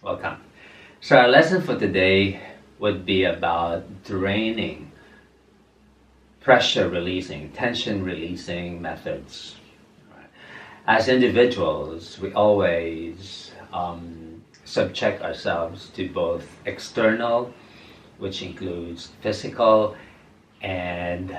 Welcome. So our lesson for today would be about draining, pressure releasing, tension releasing methods. As individuals, we always subject ourselves to both external, which includes physical, and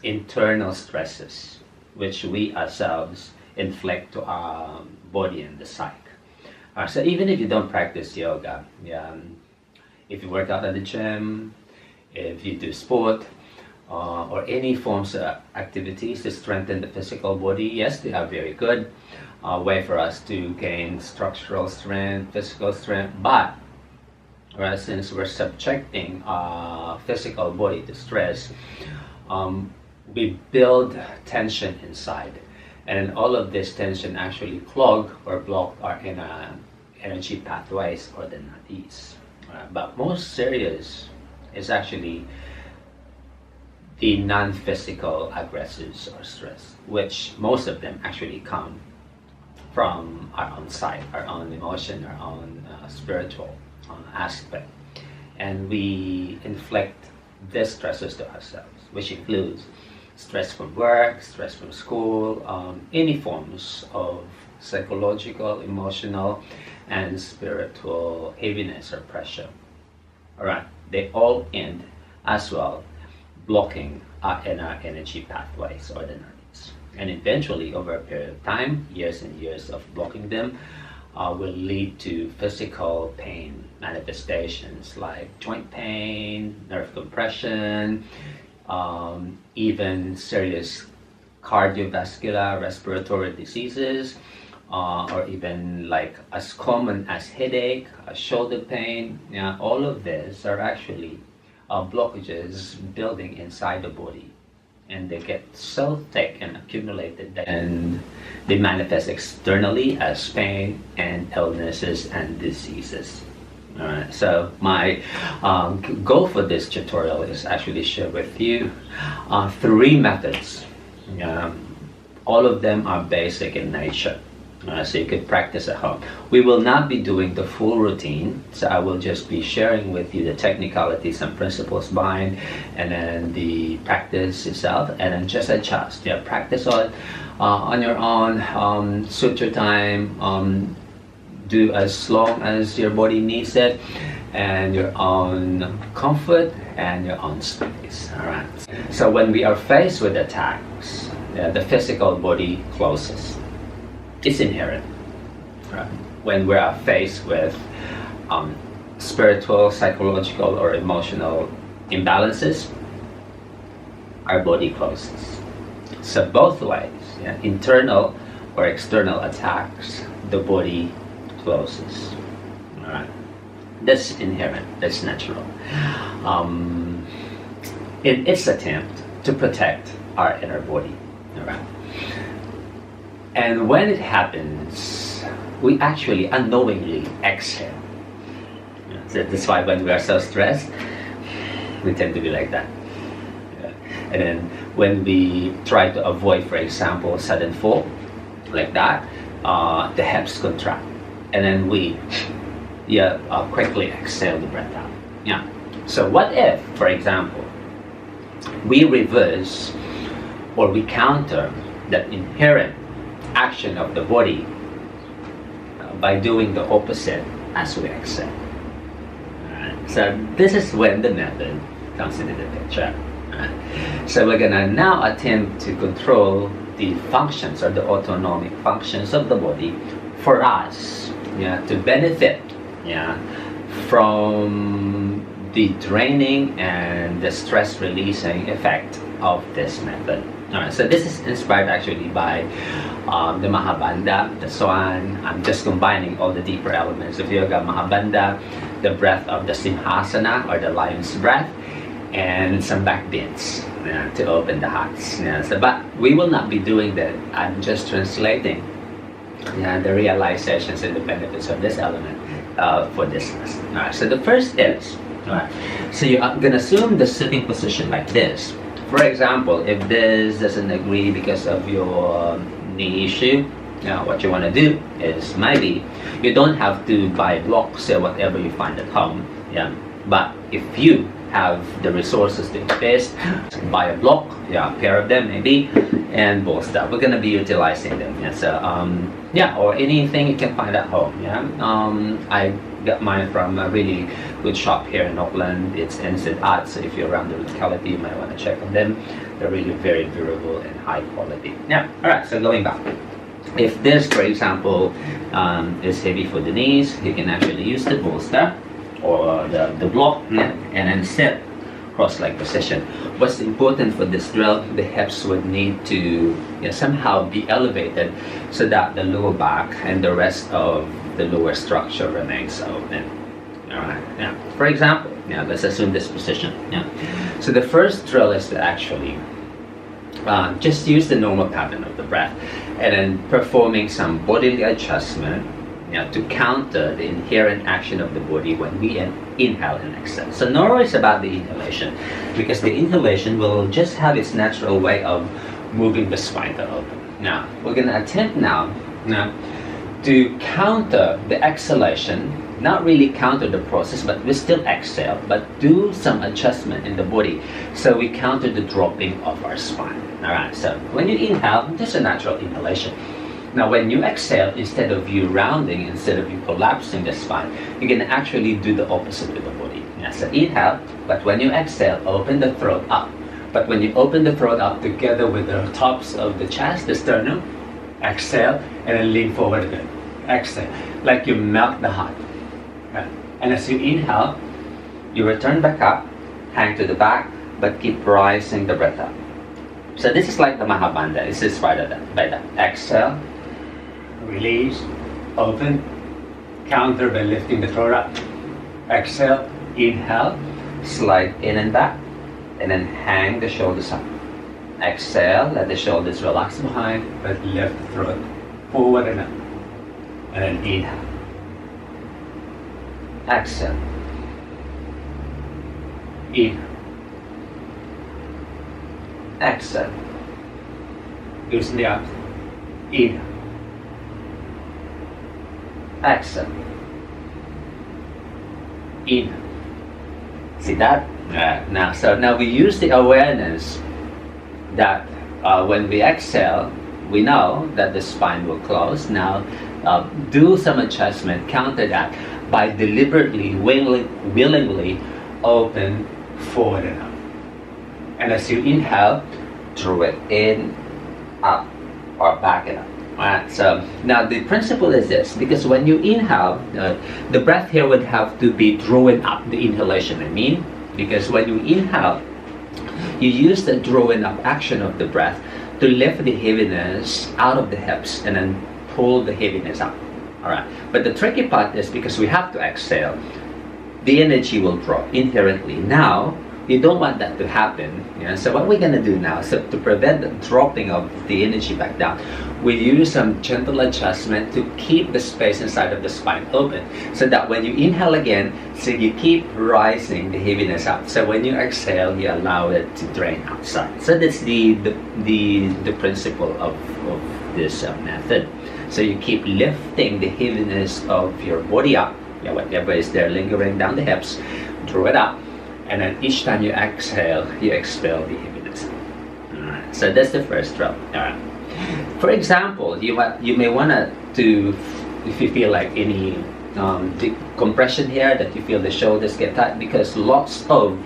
internal stresses, which we ourselves inflict to our body and the psyche. So even if you don't practice yoga, if you work out at the gym, if you do sport, or any forms of activities to strengthen the physical body, yes, they are very good way for us to gain structural strength, physical strength, but since we're subjecting our physical body to stress, we build tension inside, and all of this tension actually clog or block our inner energy pathways, or the Nadis. But most serious is actually the non-physical aggressors or stress, which most of them actually come from our own side, our own emotion, our own spiritual aspect. And we inflict these stresses to ourselves, which includes stress from work, stress from school, any forms of psychological, emotional, and spiritual heaviness or pressure. Alright, they all end as well blocking our inner energy pathways, or the Nadis. And eventually, over a period of time, years and years of blocking them, will lead to physical pain manifestations like joint pain, nerve compression, even serious cardiovascular respiratory diseases, or even like as common as headache, shoulder pain. All of these are actually blockages building inside the body, and they get so thick and accumulated and they manifest externally as pain and illnesses and diseases. Alright, so my goal for this tutorial is actually share with you 3 methods. All of them are basic in nature, so you could practice at home. We will not be doing the full routine, so I will just be sharing with you the technicalities and principles behind, and then the practice itself, and then just adjust. Practice on your own, suit your time, do as long as your body needs it, and your own comfort and your own space. Alright. So when we are faced with attacks, the physical body closes. It's inherent. Right? When we are faced with spiritual, psychological, or emotional imbalances, our body closes. So both ways, internal or external attacks, the body closes. Alright. That's inherent, that's natural. In its attempt to protect our inner body. Alright. And when it happens, we actually unknowingly exhale. So that's why when we are so stressed, we tend to be like that. And then when we try to avoid, for example, sudden fall, like that, the hips contract. And then we quickly exhale the breath out. So what if, for example, we reverse or we counter that inherent action of the body by doing the opposite as we exhale? So this is when the method comes into the picture. So we're gonna now attempt to control the functions, or the autonomic functions of the body, for us to benefit from the draining and the stress releasing effect of this method. Alright, so this is inspired actually by the Mahabandha, the Swan. I'm just combining all the deeper elements of yoga, Mahabandha, the breath of the Simhasana, or the lion's breath, and some backbends to open the hearts. But we will not be doing that. I'm just translating the realizations and the benefits of this element for this lesson. Alright, so the first is, so you're going to assume the sitting position like this. For example, if this doesn't agree because of your knee issue, Now, what you want to do is maybe you don't have to buy blocks or whatever you find at home. Yeah, but if you have the resources to invest, buy a block, yeah, a pair of them maybe, and bolster. We're gonna be utilizing them. Yeah, so yeah, or anything you can find at home. Yeah, I got mine from a really good shop here in Auckland. It's Instant Art. So if you're around the locality, you might want to check on them. They're really very durable and high quality. Yeah. All right. So going back. If this, for example, is heavy for the knees, you can actually use the bolster or the block and then sit cross-leg position. What's important for this drill, the hips would need to somehow be elevated so that the lower back and the rest of the lower structure remains open. Alright, yeah. For example, let's assume this position. Yeah. So the first drill is to actually just use the normal pattern of the breath and then performing some bodily adjustment to counter the inherent action of the body when we inhale and exhale. So no worries about the inhalation, because the inhalation will just have its natural way of moving the spine to open. Now, we're going to attempt now to counter the exhalation, not really counter the process, but we still exhale, but do some adjustment in the body so we counter the dropping of our spine. Alright, so when you inhale, just a natural inhalation. Now when you exhale, instead of you rounding, instead of you collapsing the spine, you can actually do the opposite with the body. So inhale, but when you exhale, open the throat up. But when you open the throat up together with the tops of the chest, the sternum, exhale, and then lean forward again. Exhale, like you melt the heart. And as you inhale, you return back up, hang to the back, but keep rising the breath up. So this is like the Mahabandha. This is by the exhale, release, open, counter by lifting the throat up. Exhale, inhale, slide in and back, and then hang the shoulders up. Exhale, let the shoulders relax behind, but lift the throat forward and up. And then inhale. Exhale. Inhale. Exhale. Loosen the arms. Inhale. Exhale. Inhale. See that? Now we use the awareness that when we exhale, we know that the spine will close. Now do some adjustment, counter that by deliberately, willingly open forward and up. And as you inhale, draw it in, up, or back and up. Alright, so now the principle is this, because when you inhale, the breath here would have to be drawing up, the inhalation, because when you inhale, you use the drawing up action of the breath to lift the heaviness out of the hips and then pull the heaviness up. Alright, but the tricky part is because we have to exhale, the energy will drop inherently. Now, you don't want that to happen. So what we're going to do now, so to prevent the dropping of the energy back down, we use some gentle adjustment to keep the space inside of the spine open, so that when you inhale again, so you keep rising the heaviness up. So when you exhale, you allow it to drain outside. So that's the principle of this method. So you keep lifting the heaviness of your body up, whatever is there lingering down the hips, draw it up, and then each time you exhale, you expel the heaviness. Alright, so that's the first drill. Alright. For example, you may want to, if you feel like any compression here, that you feel the shoulders get tight, because lots of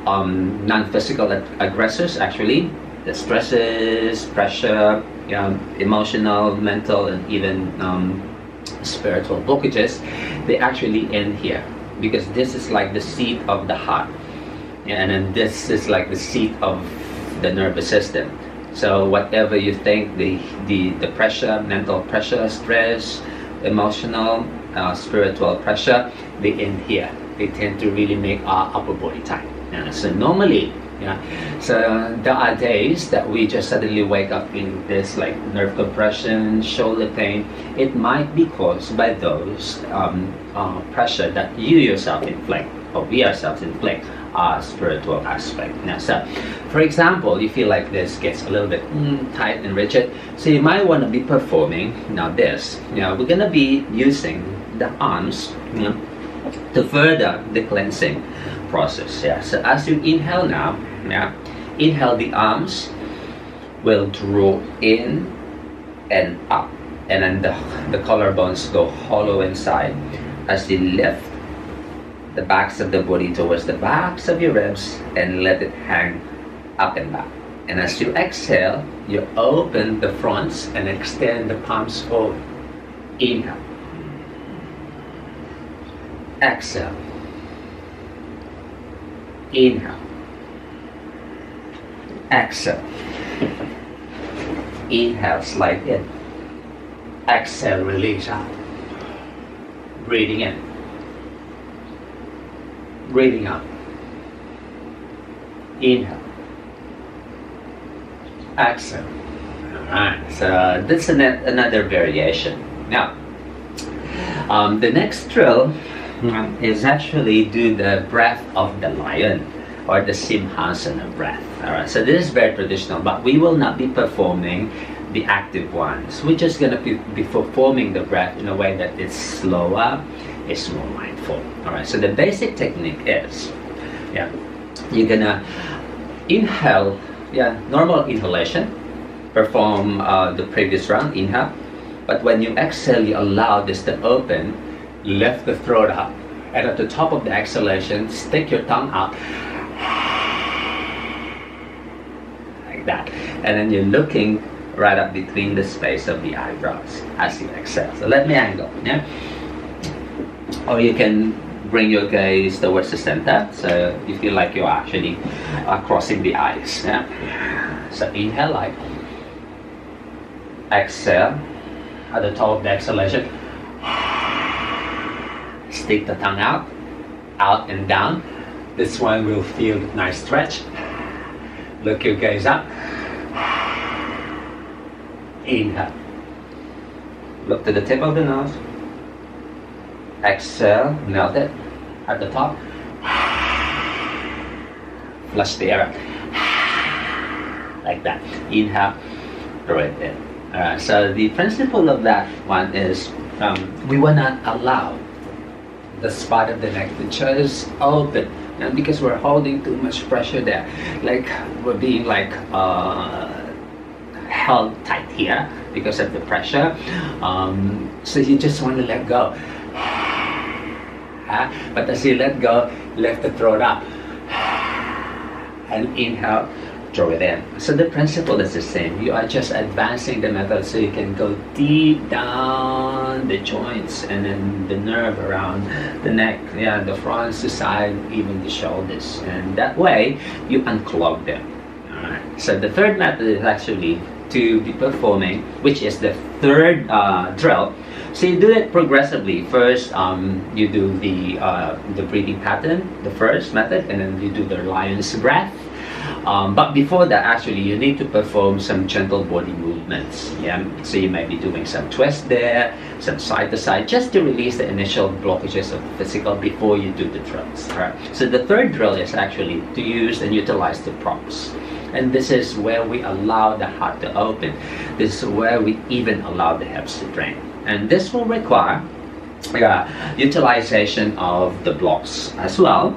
non-physical aggressors, actually, the stresses, pressure, emotional, mental, and even spiritual blockages, they actually end here, because this is like the seat of the heart, and then this is like the seat of the nervous system. So whatever you think, the pressure, mental pressure, stress, emotional, spiritual pressure, they end here. They tend to really make our upper body tight. So normally, Yeah. So there are days that we just suddenly wake up in this like nerve compression, shoulder pain. It might be caused by those pressure that you yourself inflict, or we ourselves inflict, spiritual aspect. Now, so for example, you feel like this gets a little bit tight and rigid, so you might want to be performing now this. We're gonna be using the arms, to further the cleansing process. So as you inhale now, inhale, the arms will draw in and up, and then the collarbones go hollow inside. As you lift the backs of the body towards the backs of your ribs and let it hang up and back. And as you exhale, you open the fronts and extend the palms forward. Inhale. Exhale. Inhale. Exhale. Inhale, slide in. Exhale, release out. Breathing in. Breathing out. Inhale. Exhale. Alright, so this is another variation. Now, the next drill is actually do the breath of the lion, or the Simhasana breath. Alright, so this is very traditional, but we will not be performing the active ones. We're just going to be performing the breath in a way that it's slower, it's more mindful. Alright, so the basic technique is, you're going to inhale, normal inhalation, perform the previous round, inhale, but when you exhale, you allow this to open, lift the throat up, and at the top of the exhalation, stick your tongue out, like that, and then you're looking right up between the space of the eyebrows as you exhale. So let me angle, or you can bring your gaze towards the center, so you feel like you're actually crossing the eyes. So inhale light, exhale, at the top of the exhalation, stick the tongue out and down. This one will feel nice stretch. Look your gaze up. Inhale. Look to the tip of the nose. Exhale, melt it at the top. Flush the air out. Like that. Inhale, throw it in. Alright, so the principle of that one is we will not allow the spot of the neck to just open, because we're holding too much pressure there, like we're being like held tight here because of the pressure, so you just want to let go, but as you let go, lift the throat up and inhale, draw it in. So the principle is the same. You are just advancing the method so you can go deep down the joints and then the nerve around the neck, the front, the side, even the shoulders, and that way you unclog them. Alright. So the third method is actually to be performing, which is the third drill. So you do it progressively. First, you do the breathing pattern, the first method, and then you do the lion's breath. But before that, actually, you need to perform some gentle body movements. So you might be doing some twist there, some side to side, just to release the initial blockages of the physical before you do the drills. Alright. So the third drill is actually to use and utilize the props. And this is where we allow the heart to open. This is where we even allow the hips to drain. And this will require utilization of the blocks as well.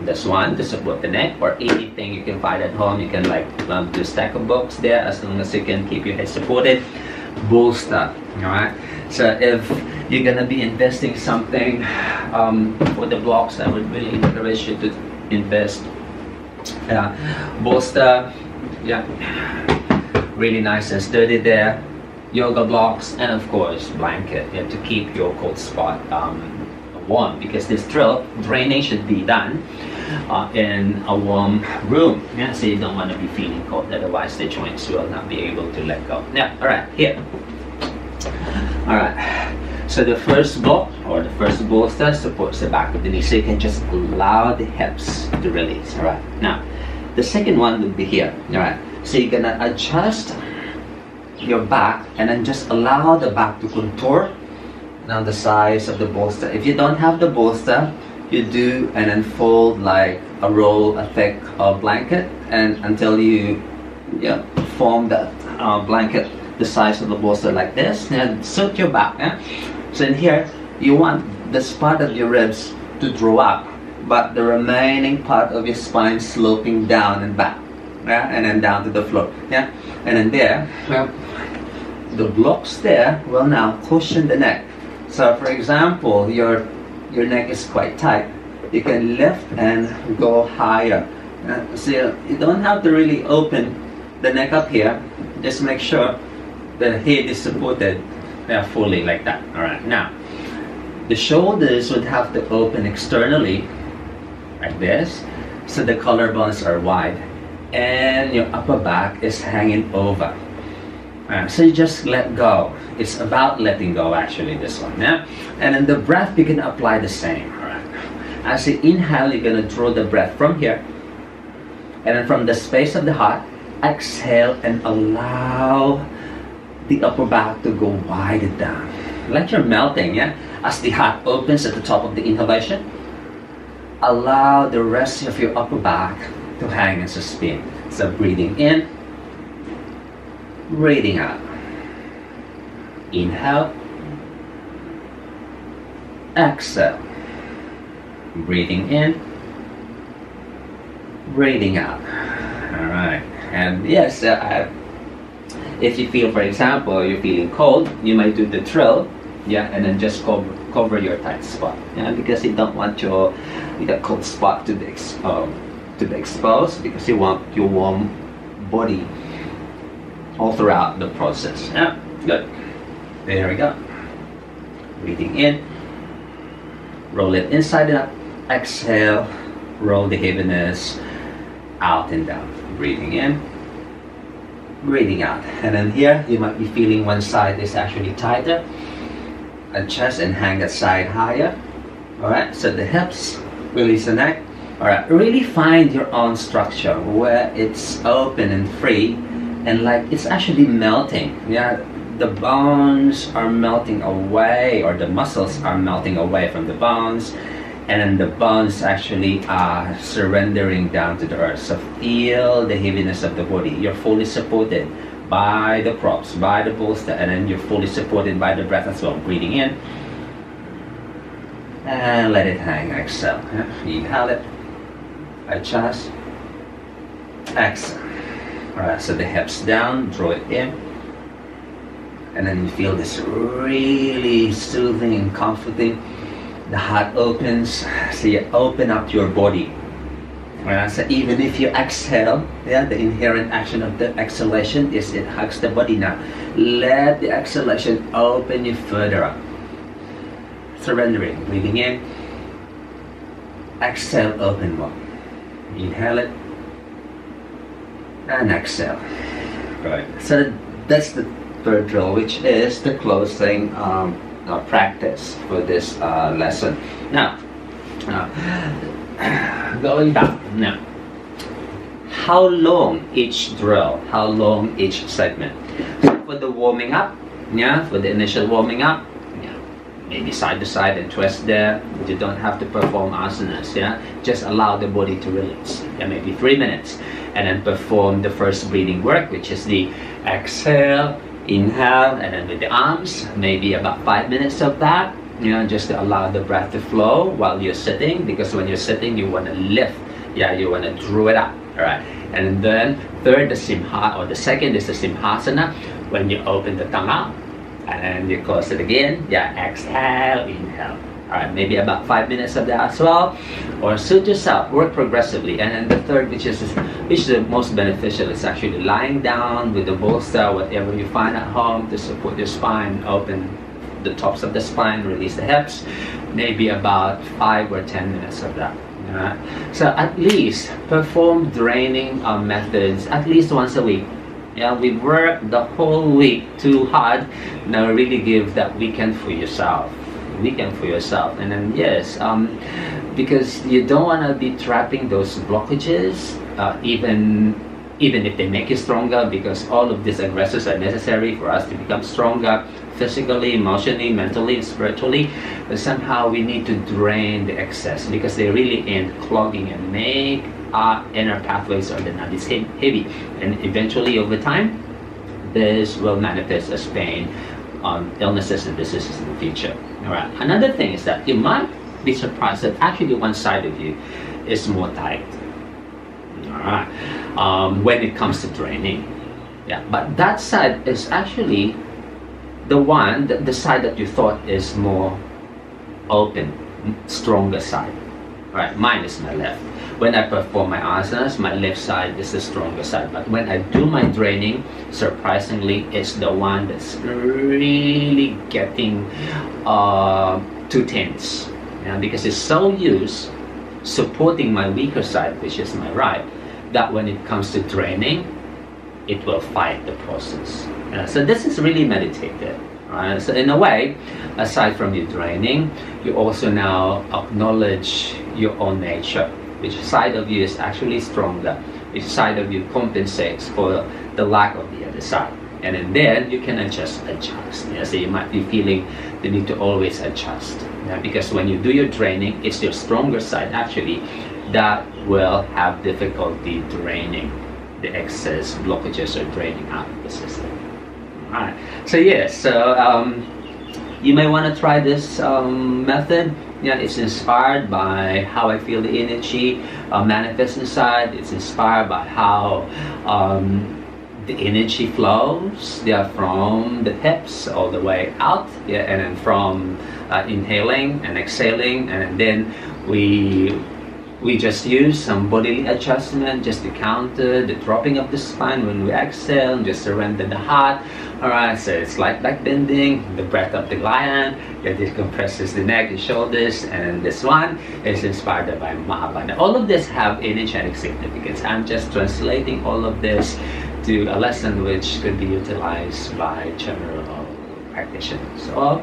This one to support the neck, or anything you can find at home. You can like do a stack of books there, as long as you can keep your head supported. Bolster. Alright, so if you're gonna be investing something for the blocks, I would really encourage you to invest bolster, really nice and sturdy there, yoga blocks, and of course blanket to keep your cold spot warm, because this drill drainage should be done in a warm room, so you don't want to be feeling cold, otherwise the joints will not be able to let go. Alright, here. Alright, so the first block, or the first bolster, supports the back of the knee, so you can just allow the hips to release. Alright, now The second one would be here. All right. So you're gonna adjust your back and then just allow the back to contour down the size of the bolster. If you don't have the bolster, you do and then fold like a roll, a thick blanket, and until you form that blanket the size of the bolster like this, and suit your back. So in here, you want this part of your ribs to draw up, but the remaining part of your spine sloping down and back, and then down to the floor. And then there, the blocks there will now cushion the neck. So for example, your neck is quite tight. You can lift and go higher. So you don't have to really open the neck up here. Just make sure the head is supported fully like that. All right. Now, the shoulders would have to open externally like this, so the collarbones are wide, and your upper back is hanging over. So you just let go. It's about letting go, actually, this one. And then the breath, you can apply the same. All right. As you inhale, you're gonna draw the breath from here, and then from the space of the heart, exhale and allow the upper back to go wider down, like you're melting. As the heart opens at the top of the inhalation, allow the rest of your upper back to hang and suspend. So breathing in, breathing out. Inhale, exhale. Breathing in, breathing out. All right. And yes, if you feel, for example, you're feeling cold, you might do the drill, and then just cover your tight spot, because you don't want your cold spot to be exposed, because you want your warm body all throughout the process. Good. There we go. Breathing in, roll it inside and up. Exhale, roll the heaviness out and down. Breathing in, breathing out. And then here, you might be feeling one side is actually tighter. Adjust and hang that side higher. All right, so the hips, release the neck. All right, really find your own structure where it's open and free, and like it's actually melting. The bones are melting away, or the muscles are melting away from the bones, and then the bones actually are surrendering down to the earth. So feel the heaviness of the body. You're fully supported by the props, by the bolster, and then you're fully supported by the breath as well. Breathing in, and let it hang. Exhale. Inhale it, adjust, exhale. Alright, so the hips down, draw it in, and then you feel this really soothing and comforting. The heart opens, so you open up your body. So even if you exhale, the inherent action of the exhalation is it hugs the body. Now let the exhalation open you further up. Surrendering, breathing in, exhale, open more. Inhale it, and exhale. Right. So that's the third drill, which is the closing practice for this lesson. Now, going back. Now, how long each drill? How long each segment? For the warming up, for the initial warming up, maybe side to side and twist there. You don't have to perform asanas. Just allow the body to release. Maybe 3 minutes, and then perform the first breathing work, which is the exhale, inhale, and then with the arms, maybe about 5 minutes of that, just to allow the breath to flow while you're sitting, because when you're sitting, you want to lift, you want to draw it up. All right. And then third, the second is the simhasana, when you open the tongue out, and then you close it again. Exhale, inhale. All right, maybe about 5 minutes of that as well, or suit yourself. Work progressively. And then the third, which is the most beneficial, is actually lying down with the bolster, whatever you find at home, to support your spine. Open the tops of the spine, release the hips. Maybe about 5 or 10 minutes of that. So at least perform draining methods at least once a week. We work the whole week too hard. Now really give that weekend for yourself. weekend for yourself. And then yes, because you don't want to be trapping those blockages, even if they make you stronger, because all of these aggressors are necessary for us to become stronger physically, emotionally, mentally, and spiritually. But somehow we need to drain the excess, because they really end clogging and make our inner pathways or the nadis heavy, and eventually over time this will manifest as pain, illnesses and diseases in the future. All right. Another thing is that you might be surprised that actually one side of you is more tight. All right. When it comes to draining, yeah, but that side is actually the side that you thought is more open, stronger side. All right. Mine is my left. When I perform my asanas, my left side is the stronger side. But when I do my draining, surprisingly, it's the one that's really getting too tense. Yeah, because it's so used supporting my weaker side, which is my right, that when it comes to draining, it will fight the process. So this is really meditative. Right? So in a way, aside from you draining, you also now acknowledge your own nature. Which side of you is actually stronger? Which side of you compensates for the lack of the other side? And then you can adjust. Yeah, so you might be feeling the need to always adjust. Yeah, because when you do your draining, it's your stronger side actually that will have difficulty draining the excess blockages or draining out of the system. Alright. So yes, you may want to try this method. Yeah, it's inspired by how I feel the energy manifest inside. It's inspired by how the energy flows, yeah, from the hips all the way out, yeah, and then from inhaling and exhaling, and then we just use some bodily adjustment just to counter the dropping of the spine when we exhale, and just surrender the heart. Alright, so it's like back bending, the breath of the lion, that decompresses the neck and shoulders, and this one is inspired by Mahabharata. All of this have energetic significance. I'm just translating all of this to a lesson which could be utilized by general practitioners, or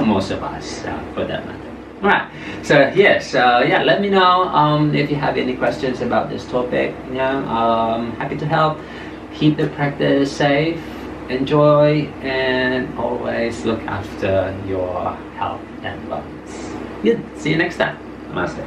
most of us for that matter. Alright, so yes, yeah, let me know if you have any questions about this topic. Yeah, happy to help. Keep the practice safe, enjoy, and always look after your health and wellness. Good. See you next time. Namaste.